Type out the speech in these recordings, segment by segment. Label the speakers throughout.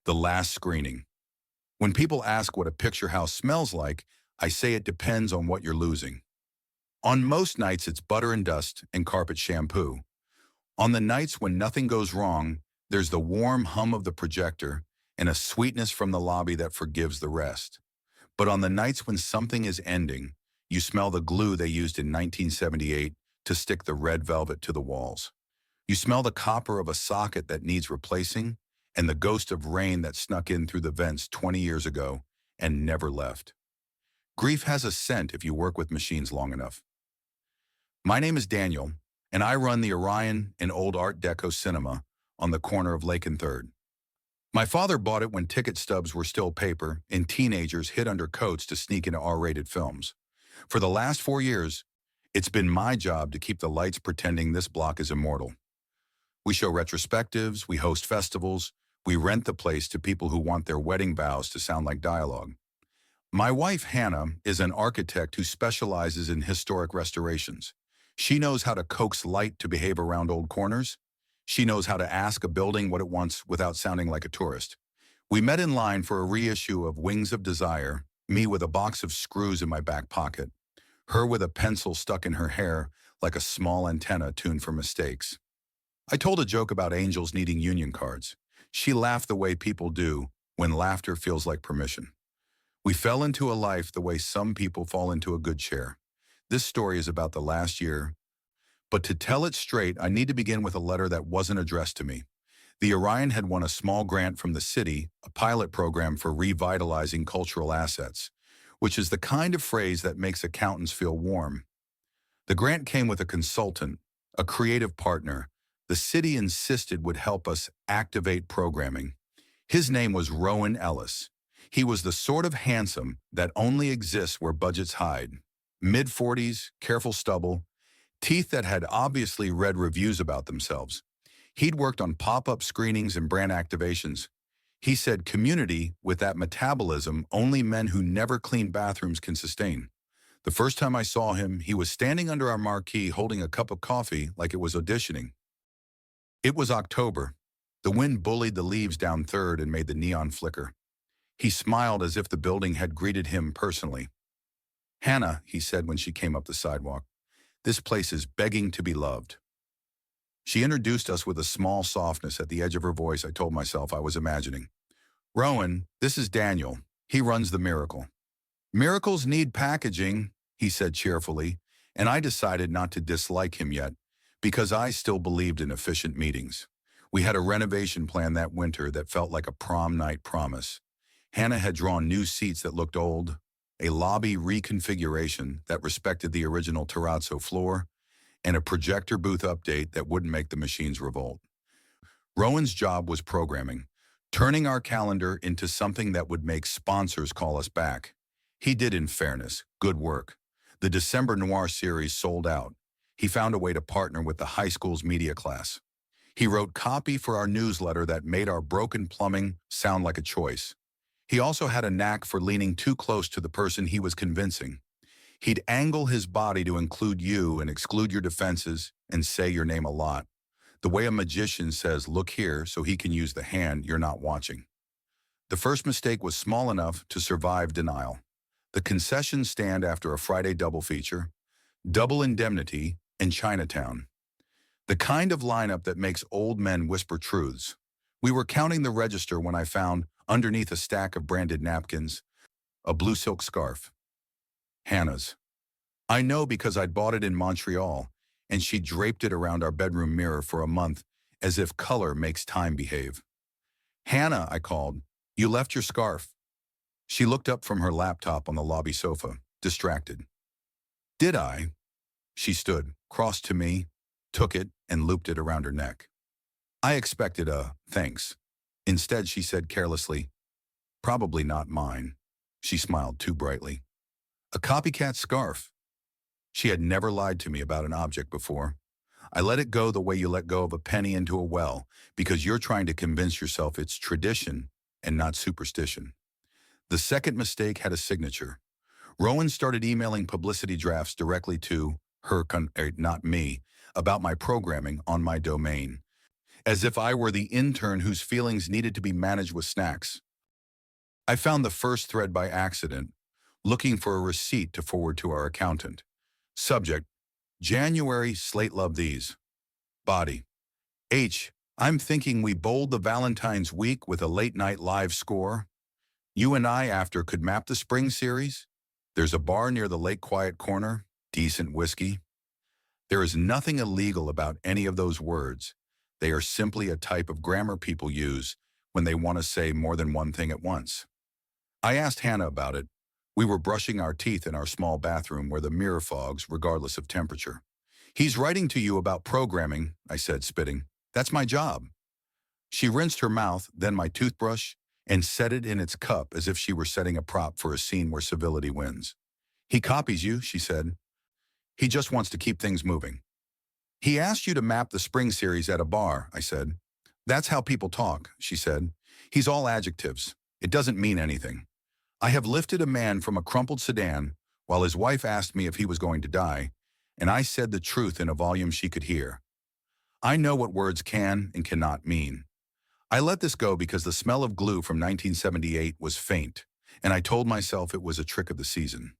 Speaker 1: The last screening. When people ask what a picture house smells like, I say it depends on what you're losing. On most nights, it's butter and dust and carpet shampoo. On the nights when nothing goes wrong, there's the warm hum of the projector and a sweetness from the lobby that forgives the rest. But on the nights when something is ending, you smell the glue they used in 1978 to stick the red velvet to the walls. You smell the copper of a socket that needs replacing and the ghost of rain that snuck in through the vents 20 years ago and never left. Grief has a scent if you work with machines long enough. My name is Daniel, and I run the Orion and Old Art Deco Cinema on the corner of Lake and Third. My father bought it when ticket stubs were still paper and teenagers hid under coats to sneak into R-rated films. For the last 4 years, it's been my job to keep the lights pretending this block is immortal. We show retrospectives, we host festivals, we rent the place to people who want their wedding vows to sound like dialogue. My wife, Hannah, is an architect who specializes in historic restorations. She knows how to coax light to behave around old corners. She knows how to ask a building what it wants without sounding like a tourist. We met in line for a reissue of Wings of Desire, me with a box of screws in my back pocket, her with a pencil stuck in her hair like a small antenna tuned for mistakes. I told a joke about angels needing union cards. She laughed the way people do when laughter feels like permission. We fell into a life the way some people fall into a good chair. This story is about the last year, but to tell it straight, I need to begin with a letter that wasn't addressed to me. The Orion had won a small grant from the city, a pilot program for revitalizing cultural assets, which is the kind of phrase that makes accountants feel warm. The grant came with a consultant, a creative partner, the city insisted would help us activate programming. His name was Rowan Ellis. He was the sort of handsome that only exists where budgets hide. Mid-40s, careful stubble, teeth that had obviously read reviews about themselves. He'd worked on pop-up screenings and brand activations. He said community with that metabolism only men who never cleaned bathrooms can sustain. The first time I saw him, he was standing under our marquee holding a cup of coffee like it was auditioning. It was October. The wind bullied the leaves down Third and made the neon flicker. He smiled as if the building had greeted him personally. "Hannah," he said when she came up the sidewalk, "this place is begging to be loved." She introduced us with a small softness at the edge of her voice I told myself I was imagining. "Rowan, this is Daniel. He runs the Miracle." "Miracles need packaging," he said cheerfully, and I decided not to dislike him yet, because I still believed in efficient meetings. We had a renovation plan that winter that felt like a prom night promise. Hannah had drawn new seats that looked old, a lobby reconfiguration that respected the original terrazzo floor, and a projector booth update that wouldn't make the machines revolt. Rowan's job was programming, turning our calendar into something that would make sponsors call us back. He did, in fairness, good work. The December Noir series sold out. He found a way to partner with the high school's media class. He wrote copy for our newsletter that made our broken plumbing sound like a choice. He also had a knack for leaning too close to the person he was convincing. He'd angle his body to include you and exclude your defenses and say your name a lot, the way a magician says, "Look here," so he can use the hand you're not watching. The first mistake was small enough to survive denial. The concession stand after a Friday double feature, Double Indemnity, and Chinatown. The kind of lineup that makes old men whisper truths. We were counting the register when I found, underneath a stack of branded napkins, a blue silk scarf. Hannah's. I know because I'd bought it in Montreal, and she draped it around our bedroom mirror for a month, as if color makes time behave. "Hannah," I called, "you left your scarf." She looked up from her laptop on the lobby sofa, distracted. "Did I?" She stood, crossed to me, took it, and looped it around her neck. I expected a thanks. Instead, she said carelessly, "Probably not mine." She smiled too brightly. "A copycat scarf." She had never lied to me about an object before. I let it go the way you let go of a penny into a well, because you're trying to convince yourself it's tradition and not superstition. The second mistake had a signature. Rowan started emailing publicity drafts directly to her, not me, about my programming on my domain. as if I were the intern whose feelings needed to be managed with snacks. I found the first thread by accident, looking for a receipt to forward to our accountant. Subject: January, Slate love these. Body: H, I'm thinking we bowled the Valentine's week with a late-night live score. You and I after could map the spring series. There's a bar near the Lake Quiet Corner, decent whiskey. There is nothing illegal about any of those words. They are simply a type of grammar people use when they want to say more than one thing at once. I asked Hannah about it. We were brushing our teeth in our small bathroom where the mirror fogs regardless of temperature. He's writing to you about programming, I said, spitting. That's my job. She rinsed her mouth, then my toothbrush, and set it in its cup as if she were setting a prop for a scene where civility wins. He copies you, she said. He just wants to keep things moving. He asked you to map the spring series at a bar, I said. That's how people talk, she said. He's all adjectives. It doesn't mean anything. I have lifted a man from a crumpled sedan while his wife asked me if he was going to die, and I said the truth in a volume she could hear. I know what words can and cannot mean. I let this go because the smell of glue from 1978 was faint, and I told myself it was a trick of the season.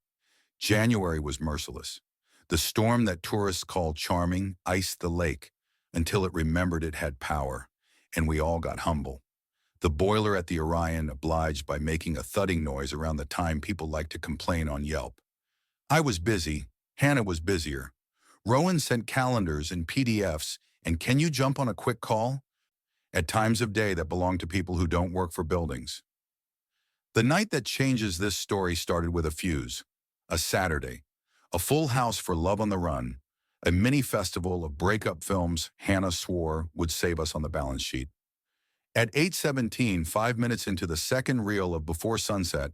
Speaker 1: January was merciless. The storm that tourists call charming iced the lake until it remembered it had power, and we all got humble. The boiler at the Orion obliged by making a thudding noise around the time people like to complain on Yelp. I was busy. Hannah was busier. Rowan sent calendars and PDFs, and can you jump on a quick call? At times of day that belong to people who don't work for buildings. The night that changes this story started with a fuse. A Saturday. A full house for Love on the Run. A mini festival of breakup films Hannah swore would save us on the balance sheet. At 8:17, 5 minutes into the second reel of Before Sunset,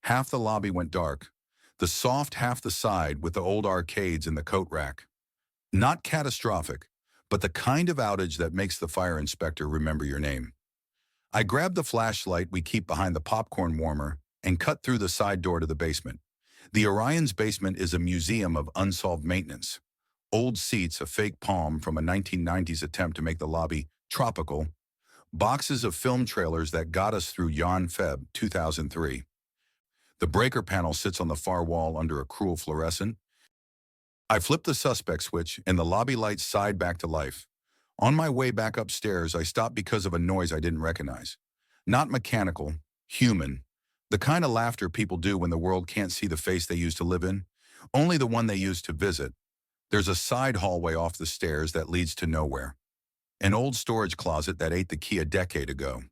Speaker 1: half the lobby went dark. The soft half the side with the old arcades in the coat rack. Not catastrophic, but the kind of outage that makes the fire inspector remember your name. I grabbed the flashlight we keep behind the popcorn warmer and cut through the side door to the basement. The Orion's basement is a museum of unsolved maintenance. Old seats, a fake palm from a 1990s attempt to make the lobby tropical, boxes of film trailers that got us through Feb 2003. The breaker panel sits on the far wall under a cruel fluorescent. I flipped the suspect switch and the lobby lights sighed back to life. On my way back upstairs, I stopped because of a noise I didn't recognize. Not mechanical, human. The kind of laughter people do when the world can't see the face they used to live in, only the one they used to visit. There's a side hallway off the stairs that leads to nowhere. An old storage closet that ate the key a decade ago.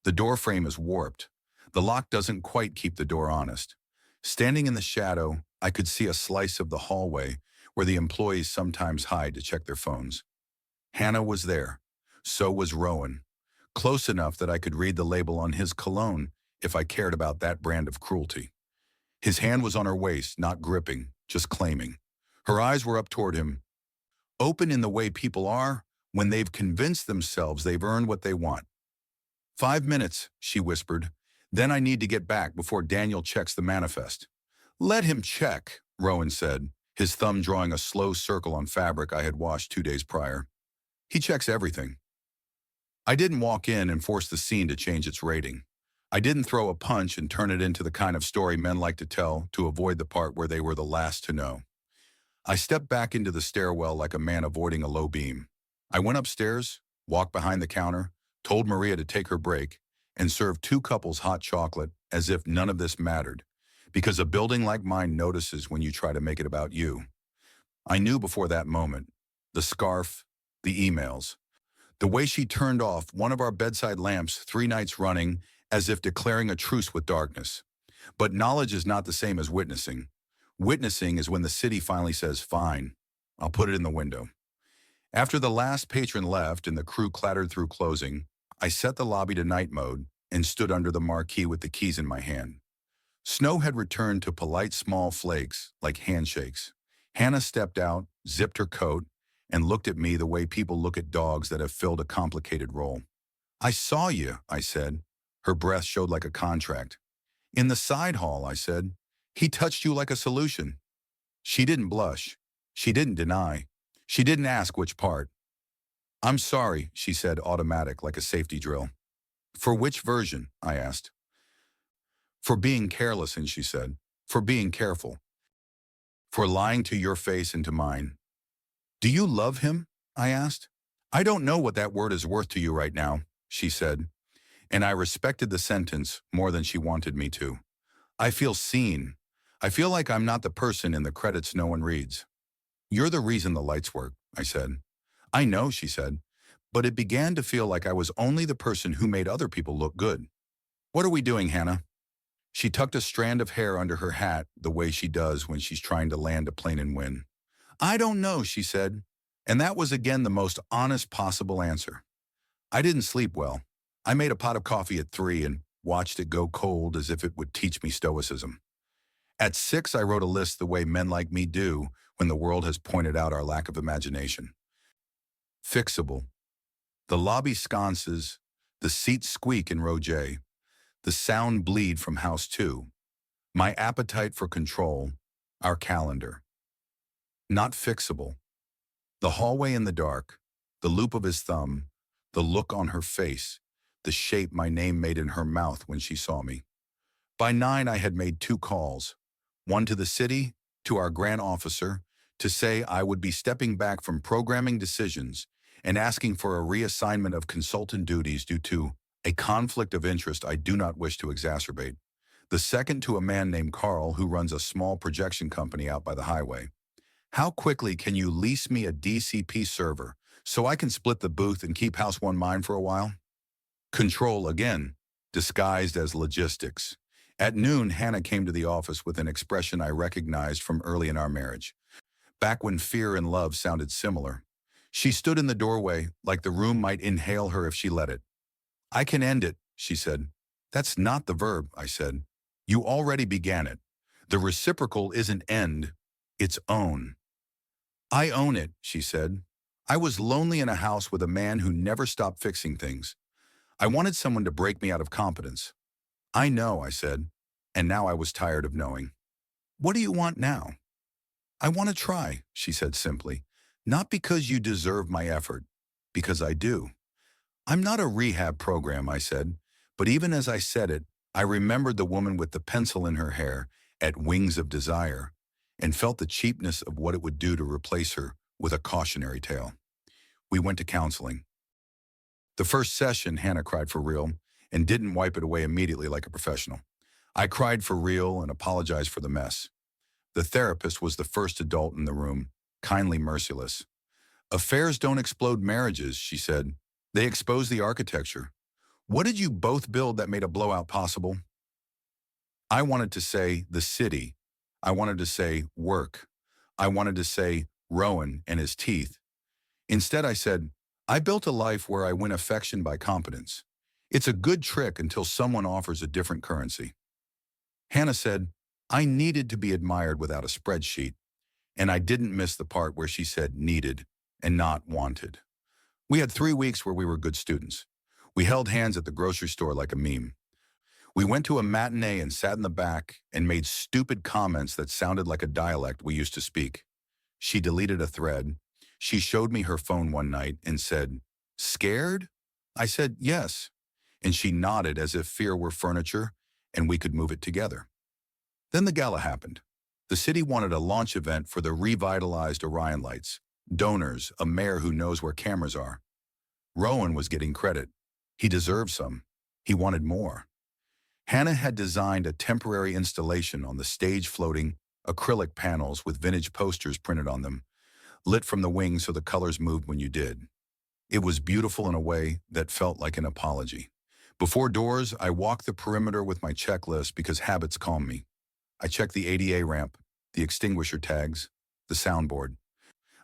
Speaker 1: The door frame is warped. The lock doesn't quite keep the door honest. Standing in the shadow, I could see a slice of the hallway where the employees sometimes hide to check their phones. Hannah was there. So was Rowan. Close enough that I could read the label on his cologne if I cared about that brand of cruelty. His hand was on her waist, not gripping, just claiming. Her eyes were up toward him, open in the way people are when they've convinced themselves they've earned what they want. 5 minutes, she whispered. Then I need to get back before Daniel checks the manifest. Let him check, Rowan said, his thumb drawing a slow circle on fabric I had washed 2 days prior. He checks everything. I didn't walk in and force the scene to change its rating. I didn't throw a punch and turn it into the kind of story men like to tell to avoid the part where they were the last to know. I stepped back into the stairwell like a man avoiding a low beam. I went upstairs, walked behind the counter, told Maria to take her break, and served 2 couples hot chocolate as if none of this mattered, because a building like mine notices when you try to make it about you. I knew before that moment. The scarf, the emails, the way she turned off one of our bedside lamps 3 nights running as if declaring a truce with darkness. But knowledge is not the same as witnessing. Witnessing is when the city finally says, fine, I'll put it in the window. After the last patron left and the crew clattered through closing, I set the lobby to night mode and stood under the marquee with the keys in my hand. Snow had returned to polite small flakes, like handshakes. Hannah stepped out, zipped her coat, and looked at me the way people look at dogs that have filled a complicated role. I saw you, I said. Her breath showed like a contract. In the side hall, I said. He touched you like a solution. She didn't blush. She didn't deny. She didn't ask which part. I'm sorry, she said, automatic, like a safety drill. For which version? I asked. For being careless, and she said. For being careful. For lying to your face and to mine. Do you love him? I asked. I don't know what that word is worth to you right now, she said, and I respected the sentence more than she wanted me to. I feel seen. I feel like I'm not the person in the credits no one reads. You're the reason the lights work, I said. I know, she said, but it began to feel like I was only the person who made other people look good. What are we doing, Hannah? She tucked a strand of hair under her hat the way she does when she's trying to land a plane and win. I don't know, she said, and that was again the most honest possible answer. I didn't sleep well. I made a pot of coffee at 3 and watched it go cold as if it would teach me stoicism. At 6, I wrote a list the way men like me do when the world has pointed out our lack of imagination. Fixable. The lobby sconces, the seats squeak in row J, the sound bleed from house 2, my appetite for control, our calendar. Not fixable. The hallway in the dark, the loop of his thumb, the look on her face, the shape my name made in her mouth when she saw me. By 9, I had made 2 calls, one to the city, to our grant officer, to say I would be stepping back from programming decisions and asking for a reassignment of consultant duties due to a conflict of interest I do not wish to exacerbate. The second to a man named Carl who runs a small projection company out by the highway. How quickly can you lease me a DCP server so I can split the booth and keep House One mine for a while? Control again, disguised as logistics. At noon, Hannah came to the office with an expression I recognized from early in our marriage, back when fear and love sounded similar. She stood in the doorway like the room might inhale her if she let it. I can end it, she said. That's not the verb, I said. You already began it. The reciprocal isn't end, it's own. I own it, she said. I was lonely in a house with a man who never stopped fixing things. I wanted someone to break me out of competence. I know, I said, and now I was tired of knowing. What do you want now? I want to try, she said simply. Not because you deserve my effort, because I do. I'm not a rehab program, I said, but even as I said it, I remembered the woman with the pencil in her hair at Wings of Desire and felt the cheapness of what it would do to replace her with a cautionary tale. We went to counseling. The first session, Hannah cried for real and didn't wipe it away immediately like a professional. I cried for real and apologized for the mess. The therapist was the first adult in the room, kindly merciless. Affairs don't explode marriages, she said. They expose the architecture. What did you both build that made a blowout possible? I wanted to say the city. I wanted to say work. I wanted to say Rowan and his teeth. Instead, I said, I built a life where I win affection by competence. It's a good trick until someone offers a different currency. Hannah said, I needed to be admired without a spreadsheet, and I didn't miss the part where she said needed and not wanted. We had 3 weeks where we were good students. We held hands at the grocery store like a meme. We went to a matinee and sat in the back and made stupid comments that sounded like a dialect we used to speak. She deleted a thread. She showed me her phone one night and said, Scared? I said, yes. And she nodded as if fear were furniture and we could move it together. Then the gala happened. The city wanted a launch event for the revitalized Orion lights. Donors, a mayor who knows where cameras are. Rowan was getting credit. He deserved some. He wanted more. Hannah had designed a temporary installation on the stage floating acrylic panels with vintage posters printed on them, lit from the wings so the colors moved when you did. It was beautiful in a way that felt like an apology. Before doors, I walked the perimeter with my checklist because habits calm me. I checked the ADA ramp, the extinguisher tags, the soundboard.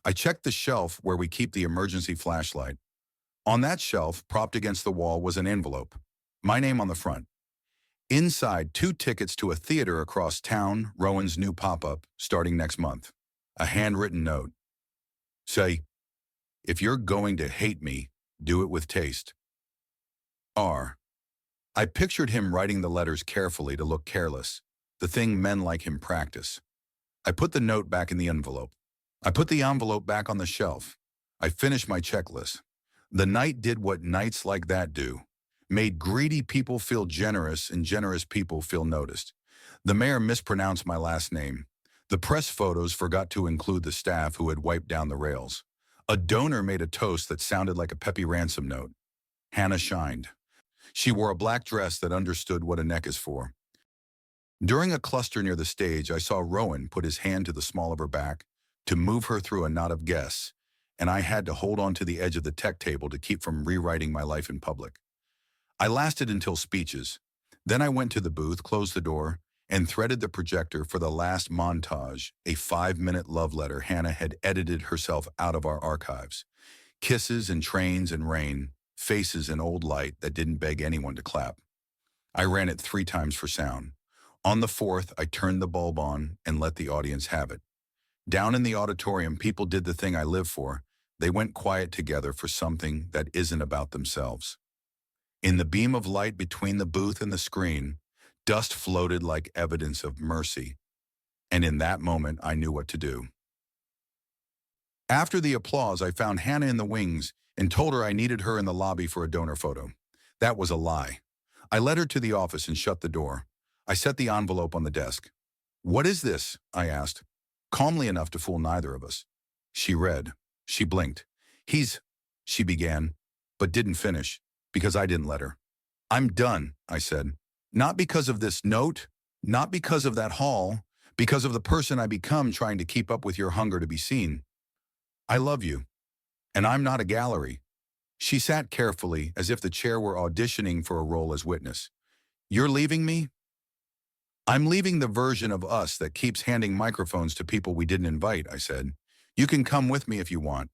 Speaker 1: I checked the shelf where we keep the emergency flashlight. On that shelf, propped against the wall, was an envelope. My name on the front. Inside, 2 tickets to a theater across town, Rowan's new pop-up, starting next month. A handwritten note. Say, if you're going to hate me, do it with taste. R. I pictured him writing the letters carefully to look careless, the thing men like him practice. I put the note back in the envelope. I put the envelope back on the shelf. I finished my checklist. The night did what nights like that do. Made greedy people feel generous and generous people feel noticed. The mayor mispronounced my last name. The press photos forgot to include the staff who had wiped down the rails. A donor made a toast that sounded like a peppy ransom note. Hannah shined. She wore a black dress that understood what a neck is for. During a cluster near the stage, I saw Rowan put his hand to the small of her back to move her through a knot of guests, and I had to hold on to the edge of the tech table to keep from rewriting my life in public. I lasted until speeches. Then I went to the booth, closed the door, and threaded the projector for the last montage, a 5-minute love letter Hannah had edited herself out of our archives. Kisses and trains and rain, faces and old light that didn't beg anyone to clap. I ran it 3 times for sound. On the 4th, I turned the bulb on and let the audience have it. Down in the auditorium, people did the thing I live for. They went quiet together for something that isn't about themselves. In the beam of light between the booth and the screen, dust floated like evidence of mercy. And in that moment, I knew what to do. After the applause, I found Hannah in the wings and told her I needed her in the lobby for a donor photo. That was a lie. I led her to the office and shut the door. I set the envelope on the desk. "What is this?" I asked, calmly enough to fool neither of us. She read. She blinked. She began, but didn't finish, because I didn't let her. "I'm done," I said. "Not because of this note, not because of that haul, because of the person I become trying to keep up with your hunger to be seen. I love you, and I'm not a gallery." She sat carefully, as if the chair were auditioning for a role as witness. "You're leaving me?" "I'm leaving the version of us that keeps handing microphones to people we didn't invite," I said. "You can come with me if you want,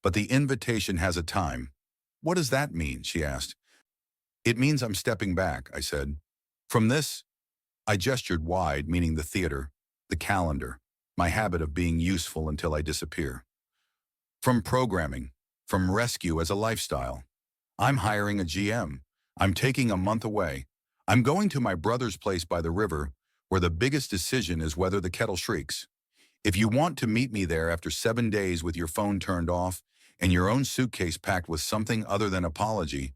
Speaker 1: but the invitation has a time." "What does that mean?" she asked. "It means I'm stepping back," I said. "From this," I gestured wide, meaning the theater, the calendar, my habit of being useful until I disappear. "From programming, from rescue as a lifestyle. I'm hiring a GM. I'm taking a month away. I'm going to my brother's place by the river, where the biggest decision is whether the kettle shrieks. If you want to meet me there after 7 days with your phone turned off and your own suitcase packed with something other than apology,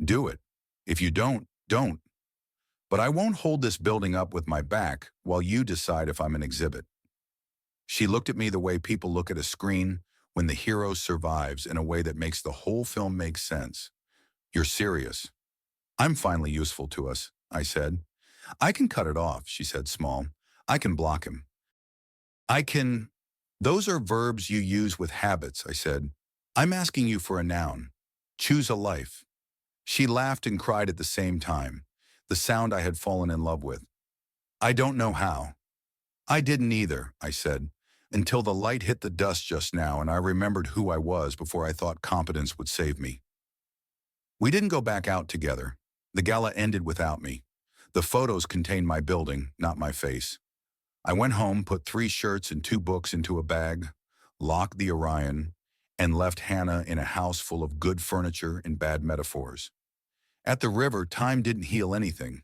Speaker 1: do it. If you don't, don't. But I won't hold this building up with my back while you decide if I'm an exhibit." She looked at me the way people look at a screen when the hero survives, in a way that makes the whole film make sense. "You're serious." "I'm finally useful to us," I said. "I can cut it off," she said, small. "I can block him. I can—" "Those are verbs you use with habits," I said. "I'm asking you for a noun. Choose a life." She laughed and cried at the same time, the sound I had fallen in love with. "I don't know how." "I didn't either," I said, until the light hit the dust just now and I remembered who I was before I thought competence would save me. We didn't go back out together. The gala ended without me. The photos contained my building, not my face. I went home, put 3 shirts and 2 books into a bag, locked the Orion, and left Hannah in a house full of good furniture and bad metaphors. At the river, time didn't heal anything.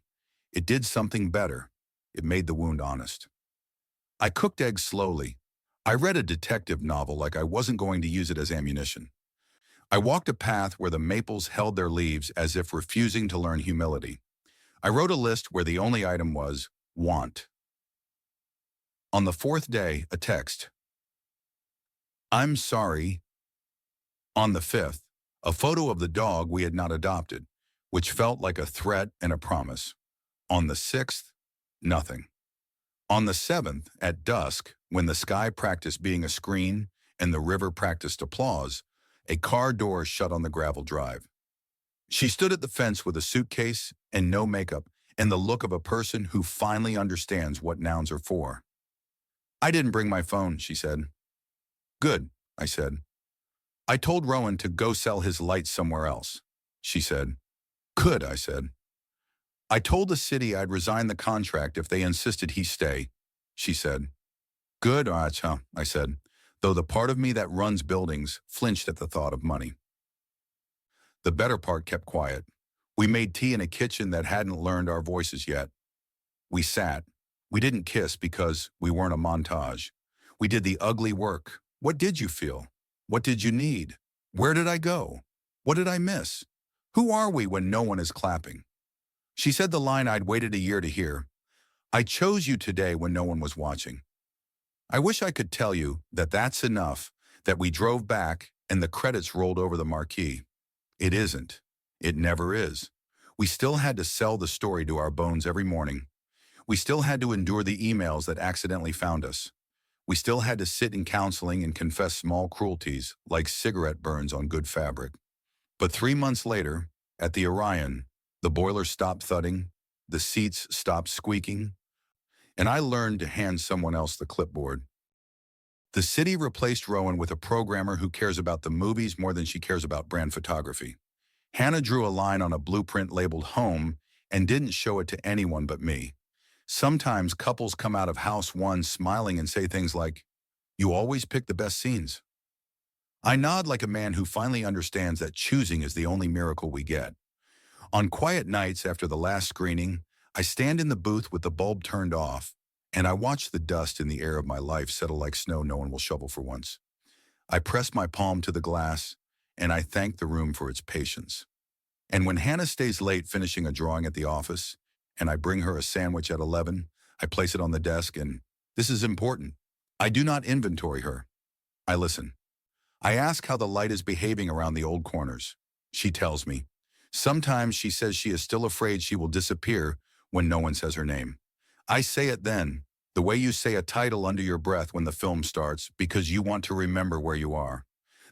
Speaker 1: It did something better. It made the wound honest. I cooked eggs slowly. I read a detective novel like I wasn't going to use it as ammunition. I walked a path where the maples held their leaves as if refusing to learn humility. I wrote a list where the only item was want. On the 4th day, a text. "I'm sorry." On the 5th, a photo of the dog we had not adopted, which felt like a threat and a promise. On the 6th, nothing. On the 7th, at dusk, when the sky practiced being a screen and the river practiced applause, a car door shut on the gravel drive. She stood at the fence with a suitcase and no makeup and the look of a person who finally understands what nouns are for. "I didn't bring my phone," she said. "Good," I said. "I told Rowan to go sell his lights somewhere else," she said. "Good," I said. "I told the city I'd resign the contract if they insisted he stay," she said. "Good, Acha," I said, though the part of me that runs buildings flinched at the thought of money. The better part kept quiet. We made tea in a kitchen that hadn't learned our voices yet. We sat. We didn't kiss because we weren't a montage. We did the ugly work. What did you feel? What did you need? Where did I go? What did I miss? Who are we when no one is clapping? She said the line I'd waited a year to hear. I chose you today when no one was watching. I wish I could tell you that that's enough, that we drove back and the credits rolled over the marquee. It isn't. It never is. We still had to sell the story to our bones every morning. We still had to endure the emails that accidentally found us. We still had to sit in counseling and confess small cruelties, like cigarette burns on good fabric. But 3 months later, at the Orion, the boiler stopped thudding, the seats stopped squeaking, and I learned to hand someone else the clipboard. The city replaced Rowan with a programmer who cares about the movies more than she cares about brand photography. Hannah drew a line on a blueprint labeled home and didn't show it to anyone but me. Sometimes couples come out of house one smiling and say things like, "You always pick the best scenes." I nod like a man who finally understands that choosing is the only miracle we get. On quiet nights after the last screening, I stand in the booth with the bulb turned off, and I watch the dust in the air of my life settle like snow no one will shovel for once. I press my palm to the glass, and I thank the room for its patience. And when Hannah stays late finishing a drawing at the office, and I bring her a sandwich at 11, I place it on the desk, and this is important. I do not inventory her. I listen. I ask how the light is behaving around the old corners. She tells me. Sometimes she says she is still afraid she will disappear when no one says her name. I say it then, the way you say a title under your breath when the film starts, because you want to remember where you are.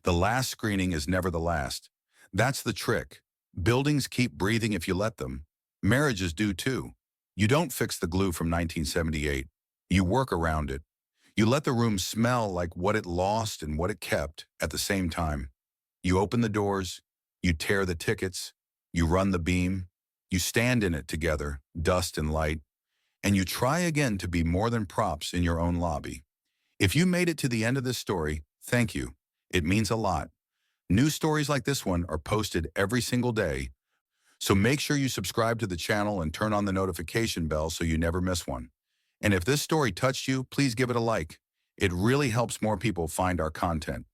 Speaker 1: The last screening is never the last. That's the trick. Buildings keep breathing if you let them. Marriages do too. You don't fix the glue from 1978. You work around it. You let the room smell like what it lost and what it kept at the same time. You open the doors, you tear the tickets, you run the beam, you stand in it together, dust and light, and you try again to be more than props in your own lobby. If you made it to the end of this story, thank you. It means a lot. New stories like this one are posted every single day, so make sure you subscribe to the channel and turn on the notification bell so you never miss one. And if this story touched you, please give it a like. It really helps more people find our content.